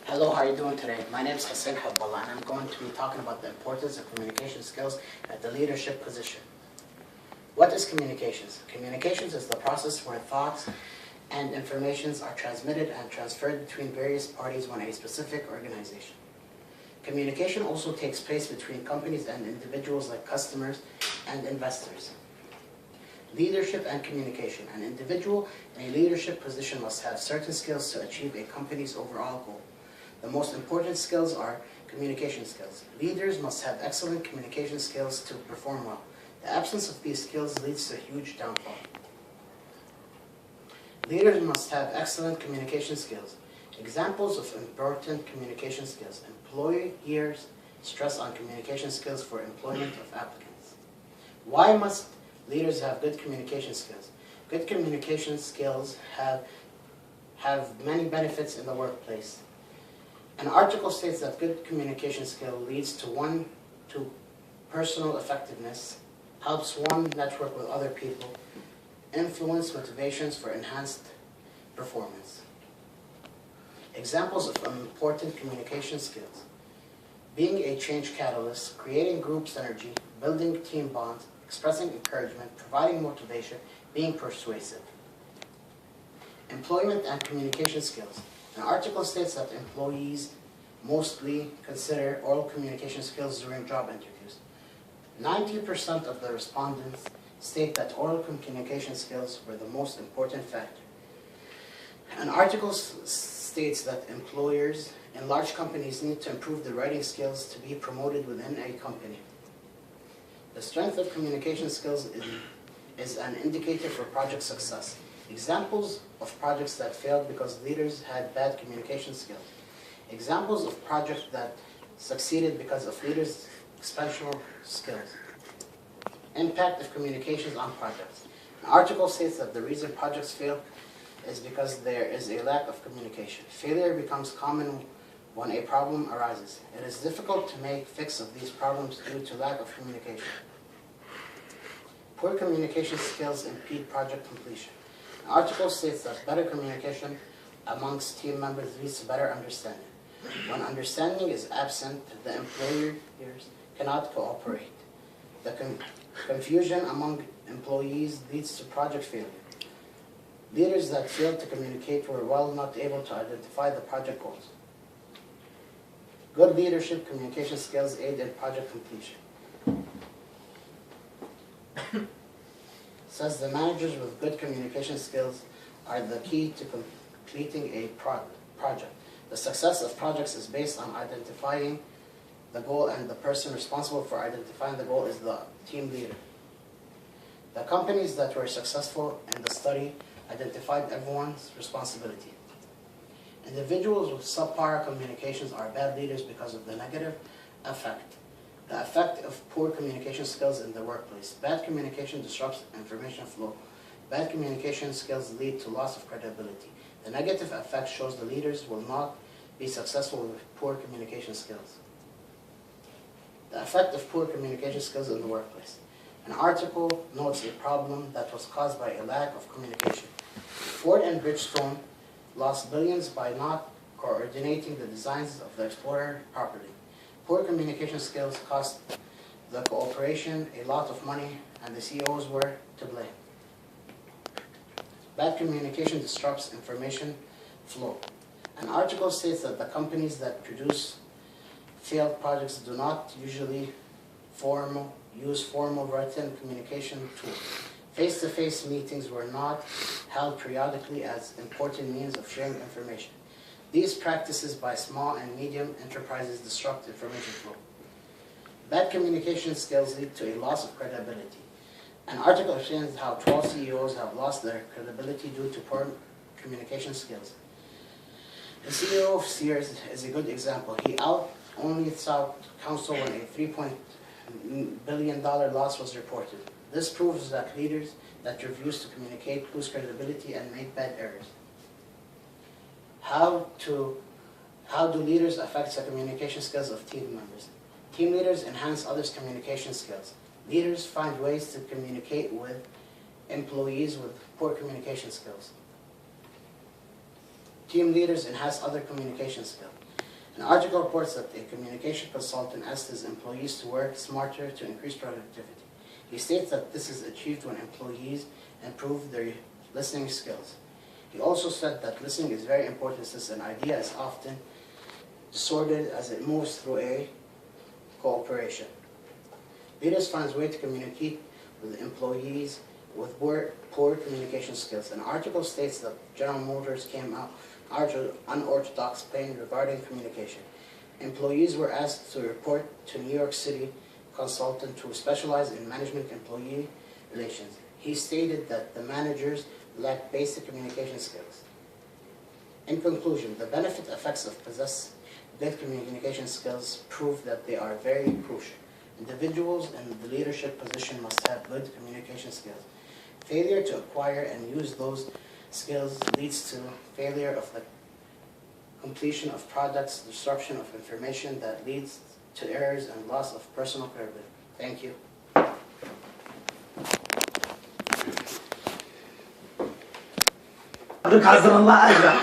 Hello, how are you doing today? My name is Hussein Hobballah, and I'm going to be talking about the importance of communication skills at the leadership position. What is communications? Communications is the process where thoughts and informations are transmitted and transferred between various parties within a specific organization. Communication also takes place between companies and individuals like customers and investors. Leadership and communication. An individual in a leadership position must have certain skills to achieve a company's overall goal. The most important skills are communication skills. Leaders must have excellent communication skills to perform well. The absence of these skills leads to huge downfall. Leaders must have excellent communication skills. Examples of important communication skills. Employers stress on communication skills for employment of applicants. Why must leaders have good communication skills? Good communication skills have many benefits in the workplace. An article states that good communication skill leads to personal effectiveness, helps one network with other people, influence motivations for enhanced performance. Examples of important communication skills. Being a change catalyst, creating group synergy, building team bonds, expressing encouragement, providing motivation, being persuasive. Employment and communication skills. An article states that employees mostly consider oral communication skills during job interviews. 90% of the respondents state that oral communication skills were the most important factor. An article states that employers in large companies need to improve their writing skills to be promoted within a company. The strength of communication skills is an indicator for project success. Examples of projects that failed because leaders had bad communication skills. Examples of projects that succeeded because of leaders' exceptional skills. Impact of communications on projects. An article states that the reason projects fail is because there is a lack of communication. Failure becomes common when a problem arises. It is difficult to make fix of these problems due to lack of communication. Poor communication skills impede project completion. An article states that better communication amongst team members leads to better understanding. When understanding is absent, the employers cannot cooperate. The confusion among employees leads to project failure. Leaders that failed to communicate were not able to identify the project goals. Good leadership communication skills aid in project completion. Says the managers with good communication skills are the key to completing a project. The success of projects is based on identifying the goal, and the person responsible for identifying the goal is the team leader. The companies that were successful in the study identified everyone's responsibility. Individuals with subpar communications are bad leaders because of the negative effect. The effect of poor communication skills in the workplace. Bad communication disrupts information flow. Bad communication skills lead to loss of credibility. The negative effect shows the leaders will not be successful with poor communication skills. The effect of poor communication skills in the workplace. An article notes a problem that was caused by a lack of communication. Ford and Bridgestone lost billions by not coordinating the designs of the Explorer properly. Poor communication skills cost the cooperation a lot of money, and the CEOs were to blame. Bad communication disrupts information flow. An article states that the companies that produce failed projects do not usually use formal written communication tools. Face-to-face meetings were not held periodically as important means of sharing information. These practices by small and medium enterprises disrupt information flow. Bad communication skills lead to a loss of credibility. An article explains how 12 CEOs have lost their credibility due to poor communication skills. The CEO of Sears is a good example. He only sought counsel when a $3 billion loss was reported. This proves that leaders that refuse to communicate lose credibility and make bad errors. How do leaders affect the communication skills of team members? Team leaders enhance others' communication skills. Leaders find ways to communicate with employees with poor communication skills. Team leaders enhance other communication skills. An article reports that a communication consultant asked his employees to work smarter to increase productivity. He states that this is achieved when employees improve their listening skills. He also said that listening is very important since an idea is often distorted as it moves through a cooperation. Leaders find ways to communicate with employees with poor communication skills. An article states that General Motors came out unorthodox plan regarding communication. Employees were asked to report to New York City consultant who specialized in management employee relations. He stated that the managers lack basic communication skills. In conclusion, the benefit effects of possessing good communication skills prove that they are very crucial. Individuals in the leadership position must have good communication skills. Failure to acquire and use those skills leads to failure of the completion of products, disruption of information that leads to errors and loss of personal credibility. Thank you. حضرتك عذر الله أجرك